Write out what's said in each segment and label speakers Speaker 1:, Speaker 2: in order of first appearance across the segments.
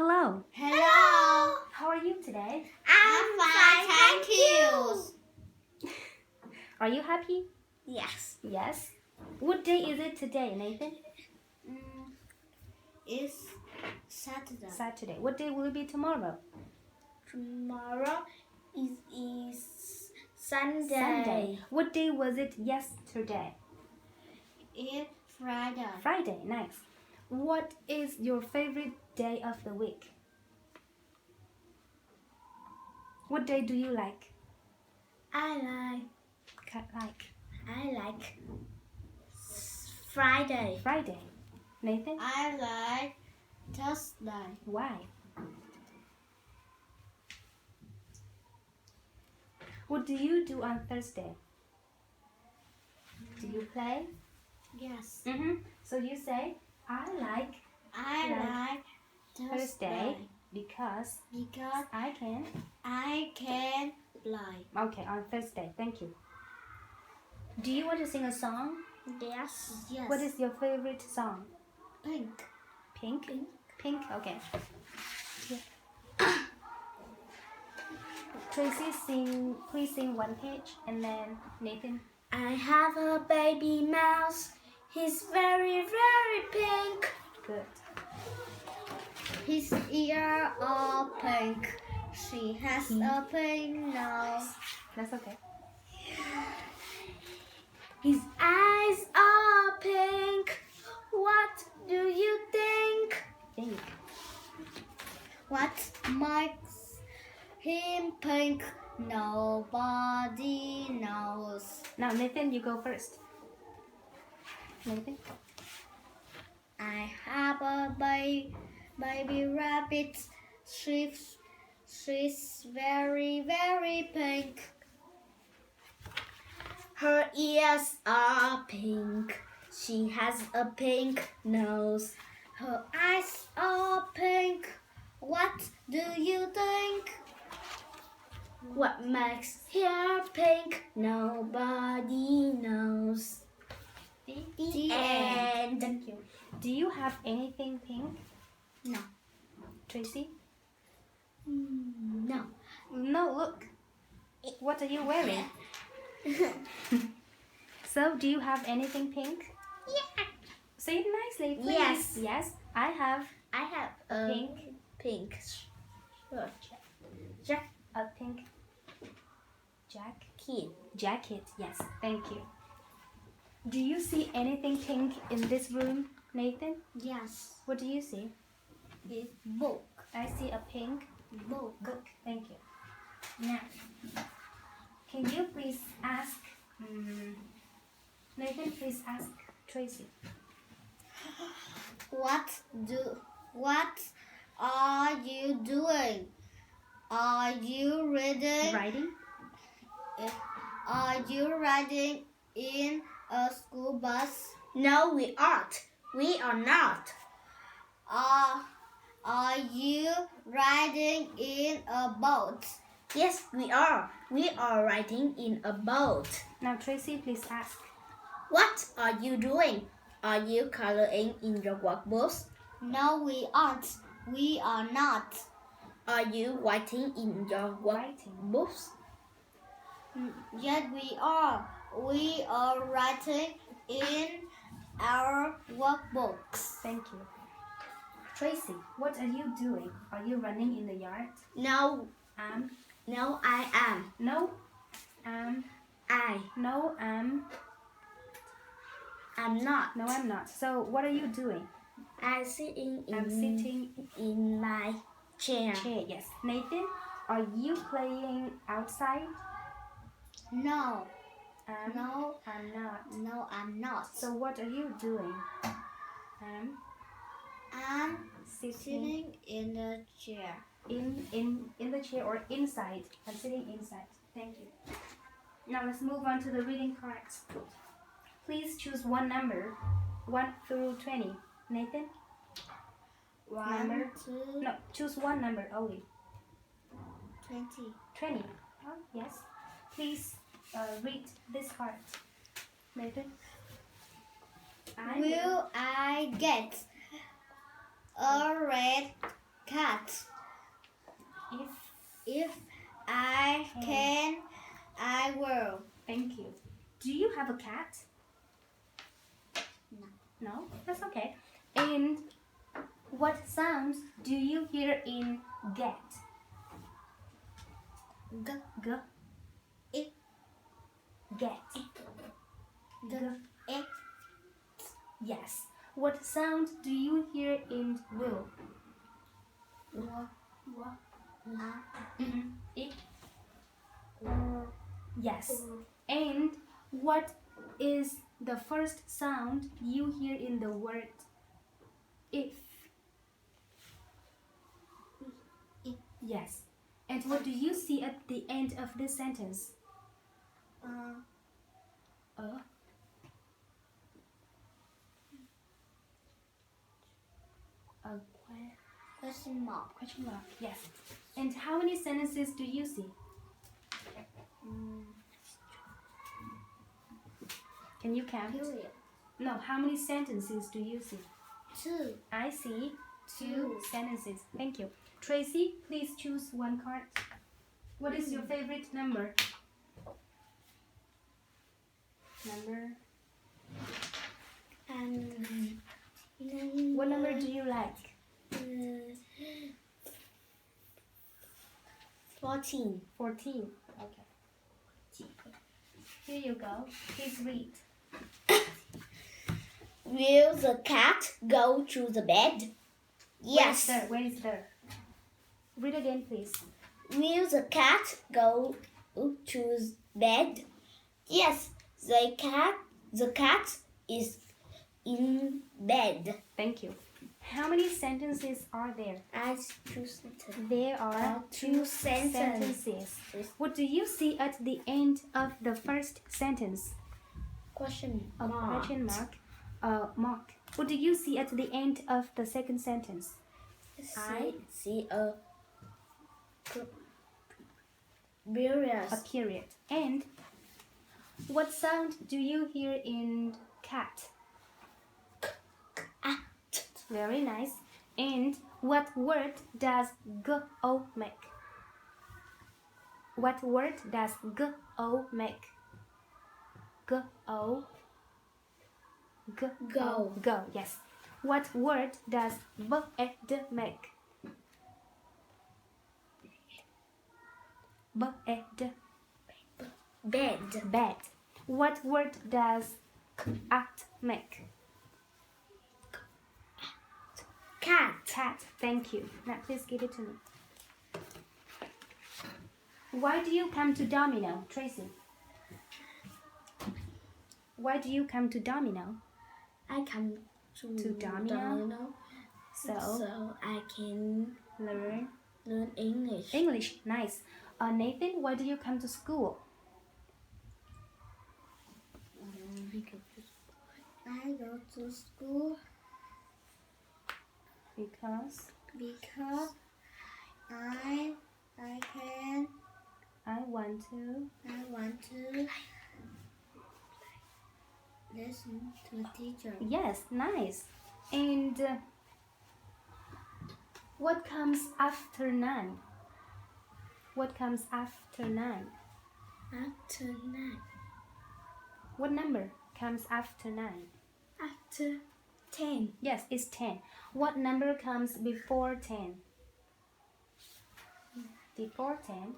Speaker 1: Hello.
Speaker 2: Hello.
Speaker 1: How are you today?
Speaker 2: I'm fine, thank you.
Speaker 1: Are you happy?
Speaker 2: Yes.
Speaker 1: Yes. What day is it today, Nathan?
Speaker 2: It's Saturday.
Speaker 1: Saturday. What day will it be tomorrow?
Speaker 2: Tomorrow is Sunday.
Speaker 1: Sunday. What day was it yesterday?
Speaker 2: It's Friday.
Speaker 1: Friday. Nice. What is your favorite day of the week? What day do you like?
Speaker 2: I like Friday.
Speaker 1: Friday. Nathan?
Speaker 2: I like Thursday.
Speaker 1: Why? What do you do on Thursday? Do you play?
Speaker 2: Yes.
Speaker 1: So you say, I like Thursday because I can
Speaker 2: play.
Speaker 1: Okay, on Thursday. Thank you. Do you want to sing a song?
Speaker 2: Yes.
Speaker 1: What is your favorite song?
Speaker 2: Pink?
Speaker 1: Pink? Okay. Tracy, please sing one page, and then Nathan.
Speaker 2: I have a baby mouse. He's very, very pink.
Speaker 1: Good.
Speaker 2: His ears are pink. She has a pink nose.
Speaker 1: That's okay.
Speaker 2: His eyes are pink. What do you think?
Speaker 1: Think.
Speaker 2: What makes him pink? Nobody knows.
Speaker 1: Now, Nathan, you go first. Nathan?
Speaker 2: I have a baby rabbit. She's very, very pink. Her ears are pink. She has a pink nose. Her eyes are pink. What do you think? What makes her pink? Nobody knows. The end.
Speaker 1: Thank you. Do you have anything pink?
Speaker 2: No.
Speaker 1: Tracy?
Speaker 2: No.
Speaker 1: No, look. What are you wearing? So, do you have anything pink?
Speaker 2: Yeah.
Speaker 1: Say it nicely, please.
Speaker 2: Yes.
Speaker 1: Yes, I have
Speaker 2: a
Speaker 1: pink
Speaker 2: shirt.
Speaker 1: a pink jacket. Yes, thank you. Do you see anything pink in this room, Nathan?
Speaker 2: Yes.
Speaker 1: What do you see?
Speaker 2: It's book.
Speaker 1: I see a pink
Speaker 2: Book.
Speaker 1: Thank you. Now, can you please ask Nathan? Please ask Tracy.
Speaker 2: What are you doing? Are you reading?
Speaker 1: Writing?
Speaker 2: Are you riding in a school bus? No, we aren't. We are not. Are you riding in a boat? Yes, we are. We are riding in a boat.
Speaker 1: Now, Tracy, please ask.
Speaker 2: What are you doing? Are you coloring in your workbooks? No, we aren't. We are not. Are you writing in your workbooks? Yes, we are. We are writing in our workbooks.
Speaker 1: Thank you. Tracy, what are you doing? Are you running in the yard?
Speaker 2: No.
Speaker 1: No,
Speaker 2: I am.
Speaker 1: No,
Speaker 2: I.
Speaker 1: No,
Speaker 2: I'm not.
Speaker 1: No, I'm not. So, what are you doing?
Speaker 2: I'm sitting
Speaker 1: in
Speaker 2: my chair.
Speaker 1: Yes. Nathan, are you playing outside?
Speaker 2: No.
Speaker 1: No, I'm not.
Speaker 2: No, I'm not.
Speaker 1: So, what are you doing?
Speaker 2: I'm sitting in the chair.
Speaker 1: In the chair or inside? I'm sitting inside. Thank you. Now let's move on to the reading cards. Please choose one number, 1 through 20. Nathan? No, choose one number only.
Speaker 2: 20.
Speaker 1: 20. Oh, yes. Please read this card. Nathan?
Speaker 2: Will I get a red cat.
Speaker 1: If
Speaker 2: If I can, I will.
Speaker 1: Thank you. Do you have a cat?
Speaker 2: No.
Speaker 1: No? That's okay. And what sounds do you hear in get?
Speaker 2: G.
Speaker 1: G.
Speaker 2: I.
Speaker 1: Get.
Speaker 2: G. I.
Speaker 1: Yes. What sound do you hear in will?
Speaker 2: W. Na.
Speaker 1: I. Yes. And what is the first sound you hear in the word if?
Speaker 2: I.
Speaker 1: Yes. And what do you see at the end of this sentence? A
Speaker 2: Question mark.
Speaker 1: question mark. Yes. And how many sentences do you see? Can you count?
Speaker 2: Period.
Speaker 1: No, how many sentences do you see?
Speaker 2: 2.
Speaker 1: I see two
Speaker 2: Two.
Speaker 1: sentences. Thank you. Tracy, please choose one card. What is your favorite number? Number. What number do you like?
Speaker 2: 14.
Speaker 1: 14. Okay. Here you go. Please read.
Speaker 2: Will the cat go to the bed? Yes.
Speaker 1: Where is there? Read again, please.
Speaker 2: Will the cat go to bed? Yes. The cat is in bed.
Speaker 1: Thank you. How many sentences are there?
Speaker 2: As 2 sentences.
Speaker 1: There are two sentences. What do you see at the end of the first sentence?
Speaker 2: Question
Speaker 1: A
Speaker 2: mark.
Speaker 1: question mark. Mark. What do you see at the end of the second sentence?
Speaker 2: I see a period.
Speaker 1: A period. And what sound do you hear in cat? Very nice. And what word does go make? What word does go make? Go.
Speaker 2: Go.
Speaker 1: Go. Yes. What word does bed make? Bed.
Speaker 2: Bed.
Speaker 1: Bed. What word does at make?
Speaker 2: Cat.
Speaker 1: Cat. Thank you. Now please give it to me. Why do you come to Domino, Tracy? Why do you come to Domino?
Speaker 2: I come to
Speaker 1: Domino. So
Speaker 2: I can
Speaker 1: learn
Speaker 2: English.
Speaker 1: English. Nice. Nathan, why do you come to school?
Speaker 2: I go to school
Speaker 1: Because
Speaker 2: I
Speaker 1: want to
Speaker 2: listen to the teacher.
Speaker 1: Yes, nice. And what comes after 9? What comes after 9?
Speaker 2: After 9.
Speaker 1: What number comes after 9?
Speaker 2: After 10.
Speaker 1: Yes, it's 10. What number comes before 10? Before 10?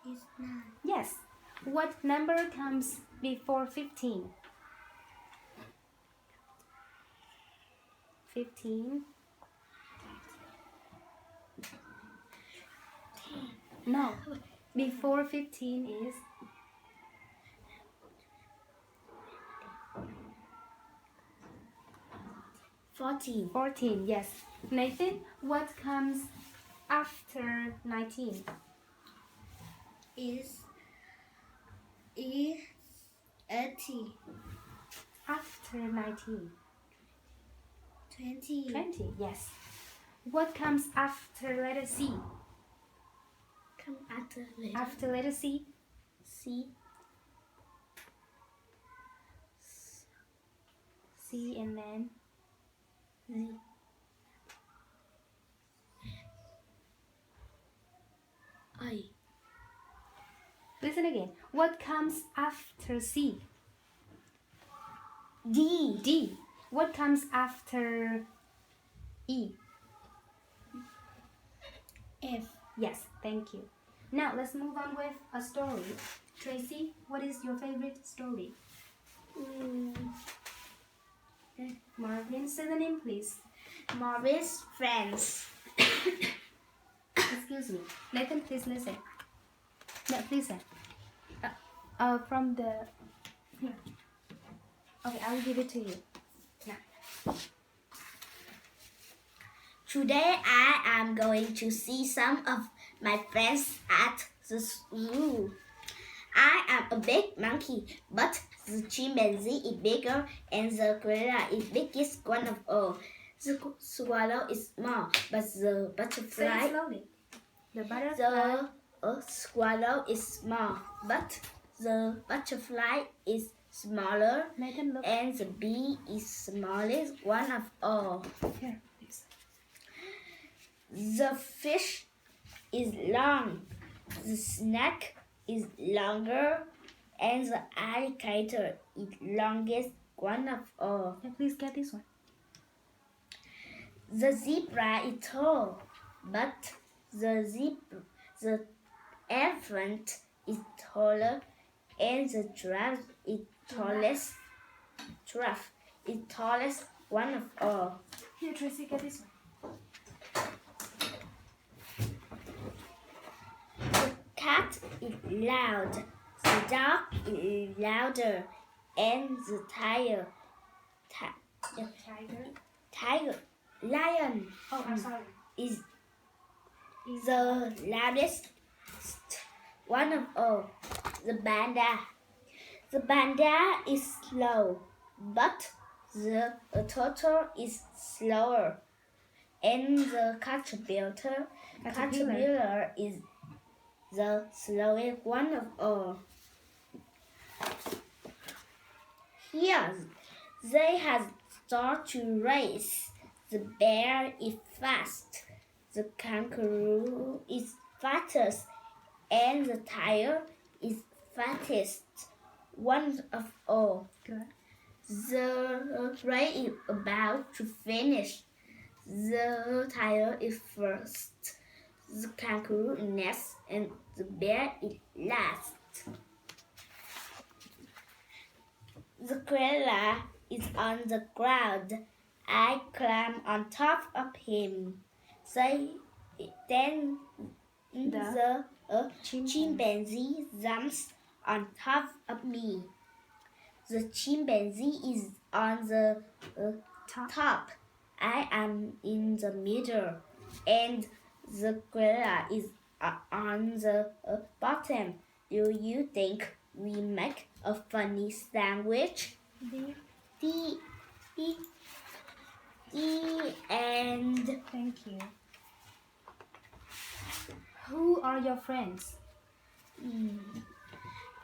Speaker 2: It's 9.
Speaker 1: Yes. What number comes before 15? 15? No. Before 15 is
Speaker 2: 14.
Speaker 1: 14. Yes. Nathan, what comes after 19?
Speaker 2: Is 80.
Speaker 1: After 19.
Speaker 2: 20.
Speaker 1: 20. Yes. What comes after letter C?
Speaker 2: Come after later.
Speaker 1: After letter C?
Speaker 2: C.
Speaker 1: C and then
Speaker 2: Z.
Speaker 1: again. What comes after C?
Speaker 2: D.
Speaker 1: D. What comes after E?
Speaker 2: F.
Speaker 1: Yes, thank you. Now let's move on with a story. Tracy, what is your favorite story? Marvin, say the name, please.
Speaker 2: Marvin's Friends.
Speaker 1: Excuse me. Nathan, please listen. No, please listen. From the... Here. Okay, I will give it to you. Now.
Speaker 2: Today I am going to see some of my friends at the zoo. I am a big monkey, but the chimpanzee is bigger and the gorilla is biggest one of all. The swallow is small, but the butterfly...
Speaker 1: Say it slowly. The butterfly...
Speaker 2: The swallow is small, but the butterfly is smaller,
Speaker 1: Nathan, look.
Speaker 2: and the bee is smallest one of all.
Speaker 1: Here, please.
Speaker 2: The fish is long, the snake is longer, and the alligator is longest one of all.
Speaker 1: Yeah, please get this one.
Speaker 2: The zebra is tall, but the elephant is taller, and the giraffe is tallest. Giraffe is tallest one of all.
Speaker 1: Here, Tracy, get this one.
Speaker 2: The cat is loud, the dog is louder, and the lion
Speaker 1: Oh, I'm sorry.
Speaker 2: is the loudest one of all. The panda is slow, but the turtle is slower, and the caterpillar is the slowest one of all. Here, they have started to race. The bear is fast, the kangaroo is fastest, and the tiger is fattest one of all.
Speaker 1: Good.
Speaker 2: The race is about to finish. The tiger is first, the kangaroo is next, and the bear is last. The gorilla is on the ground. I climb on top of him. Then the chimpanzee jumps on top of me. The chimpanzee is on the top. I am in the middle, and the gorilla is on the bottom. Do you think we make a funny sandwich? The end.
Speaker 1: Thank you. Who are your friends?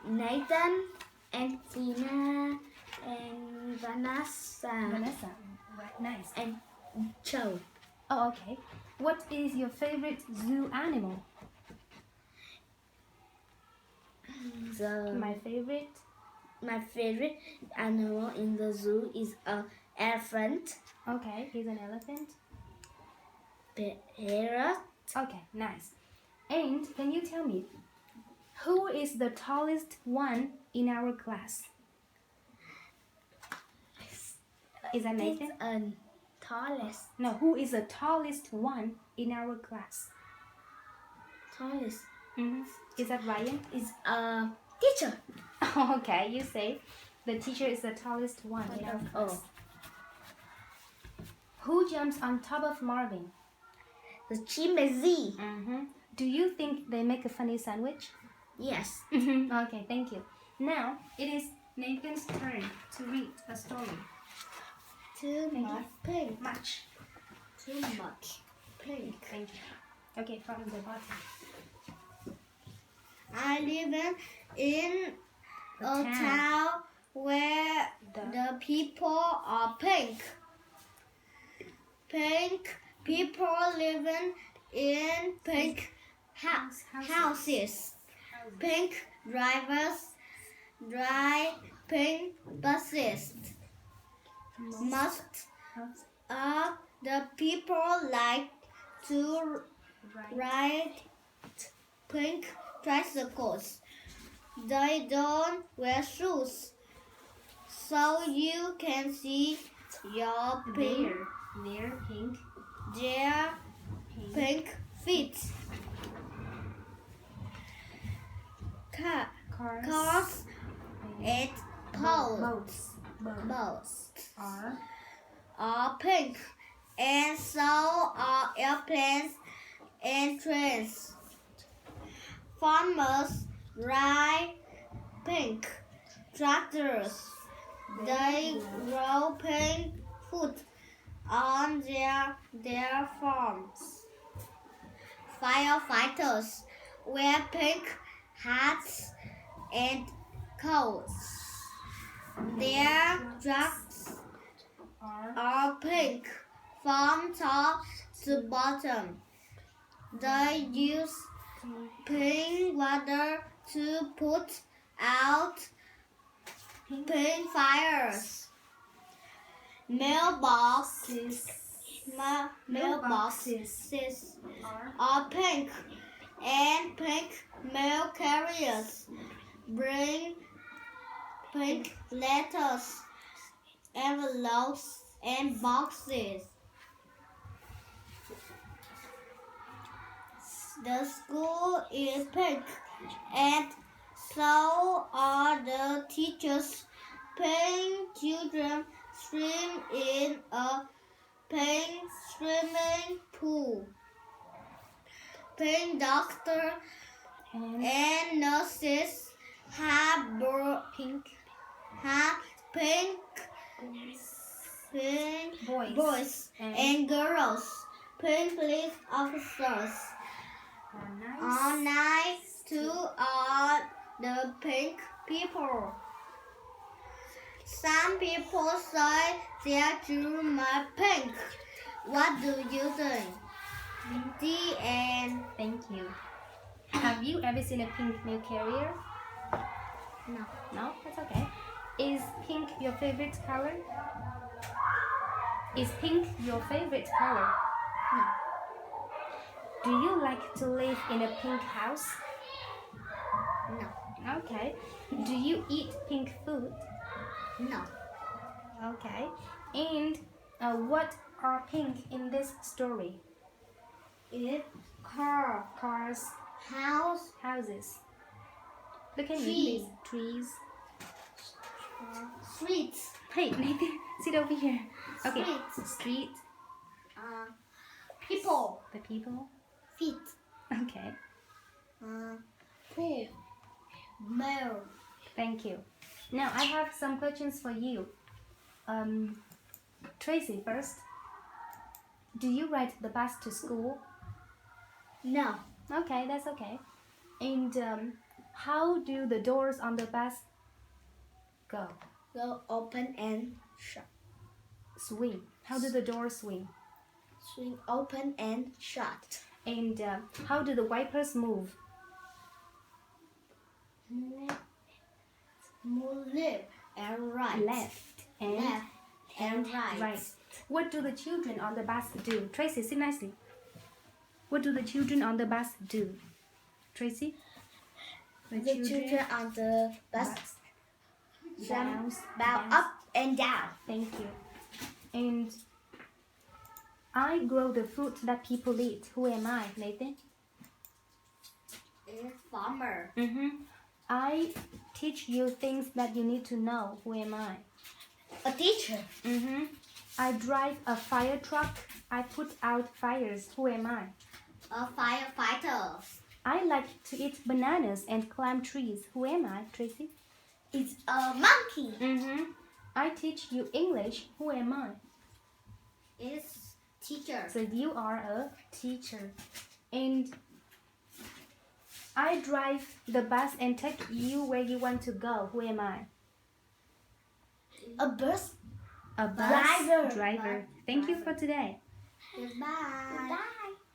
Speaker 2: Nathan and Tina and Vanessa.
Speaker 1: Vanessa. Right, nice.
Speaker 2: And Joe.
Speaker 1: Oh, okay. What is your favorite zoo animal? My favorite
Speaker 2: animal in the zoo is an elephant.
Speaker 1: Okay, he's an elephant.
Speaker 2: Parrot.
Speaker 1: Okay, nice. And can you tell me, who is the tallest one in our class? Is that Nathan?
Speaker 2: Tallest.
Speaker 1: No, who is the tallest one in our class?
Speaker 2: Tallest.
Speaker 1: Mm-hmm. Is that Ryan?
Speaker 2: Is a teacher.
Speaker 1: Okay, you say the teacher is the tallest one in our class. Who jumps on top of Marvin?
Speaker 2: The chimpanzee.
Speaker 1: Mm-hmm. Do you think they make a funny sandwich?
Speaker 2: Yes.
Speaker 1: Okay, thank you. Now it is Nathan's turn to read a story.
Speaker 2: Too much pink.
Speaker 1: Much.
Speaker 2: Too much pink.
Speaker 1: Thank you. Okay, from the bottom.
Speaker 2: I live in a town where the people are pink. Pink people living in pink houses. Pink drivers drive pink buses. Most of the people like to ride pink tricycles. They don't wear shoes, so you can see your
Speaker 1: their
Speaker 2: pink feet. Cars and boats are pink, and so are airplanes and trains. Farmers ride pink tractors. They grow pink food on their farms. Firefighters wear pink hats and coats. Their trucks are pink from top to bottom. They use pink water to put out pink fires. Mailboxes are pink, and pink mail carriers bring pink letters, envelopes, and boxes. The school is pink, and so are the teachers. Pink children swim in a pink swimming pool. Pink doctors and nurses have pink boys and girls. Pink police officers are nice to all the pink people. Some people say their children are pink. What do you think? The end.
Speaker 1: Thank you. Have you ever seen a pink mail carrier?
Speaker 2: No.
Speaker 1: No? That's okay. Is pink your favorite color? Is pink your favorite color?
Speaker 2: No.
Speaker 1: Do you like to live in a pink house?
Speaker 2: No.
Speaker 1: Okay. Do you eat pink food?
Speaker 2: No.
Speaker 1: Okay. And what are pink in this story?
Speaker 2: It's
Speaker 1: Cars, houses. Look at me, please. Trees.
Speaker 2: Streets.
Speaker 1: Hey, Nathan, sit over here. Okay.
Speaker 2: Street.
Speaker 1: Street.
Speaker 2: People.
Speaker 1: The people.
Speaker 2: Feet.
Speaker 1: Okay.
Speaker 2: Pool. Mail.
Speaker 1: Thank you. Now I have some questions for you. Tracy, first. Do you ride the bus to school?
Speaker 2: No.
Speaker 1: Okay, that's okay. And how do the doors on the bus go?
Speaker 2: Go open and shut.
Speaker 1: Swing. How do the doors swing?
Speaker 2: Swing open and shut.
Speaker 1: And how do the wipers move?
Speaker 2: Move left and right.
Speaker 1: Left and right. What do the children on the bus do? Tracy, sit nicely. What do the children on the bus do? Tracy?
Speaker 2: The children on the bus
Speaker 1: bounce
Speaker 2: up and down.
Speaker 1: Thank you. And I grow the fruit that people eat. Who am I, Nathan?
Speaker 2: A farmer.
Speaker 1: I teach you things that you need to know. Who am I?
Speaker 2: A teacher.
Speaker 1: I drive a fire truck. I put out fires. Who am I?
Speaker 2: A firefighter.
Speaker 1: I like to eat bananas and climb trees. Who am I, Tracy?
Speaker 2: It's a monkey.
Speaker 1: I teach you English. Who am I?
Speaker 2: It's teacher.
Speaker 1: So you are a teacher. And I drive the bus and take you where you want to go. Who am I?
Speaker 2: A bus.
Speaker 1: A bus driver. Thank you for today.
Speaker 2: Goodbye.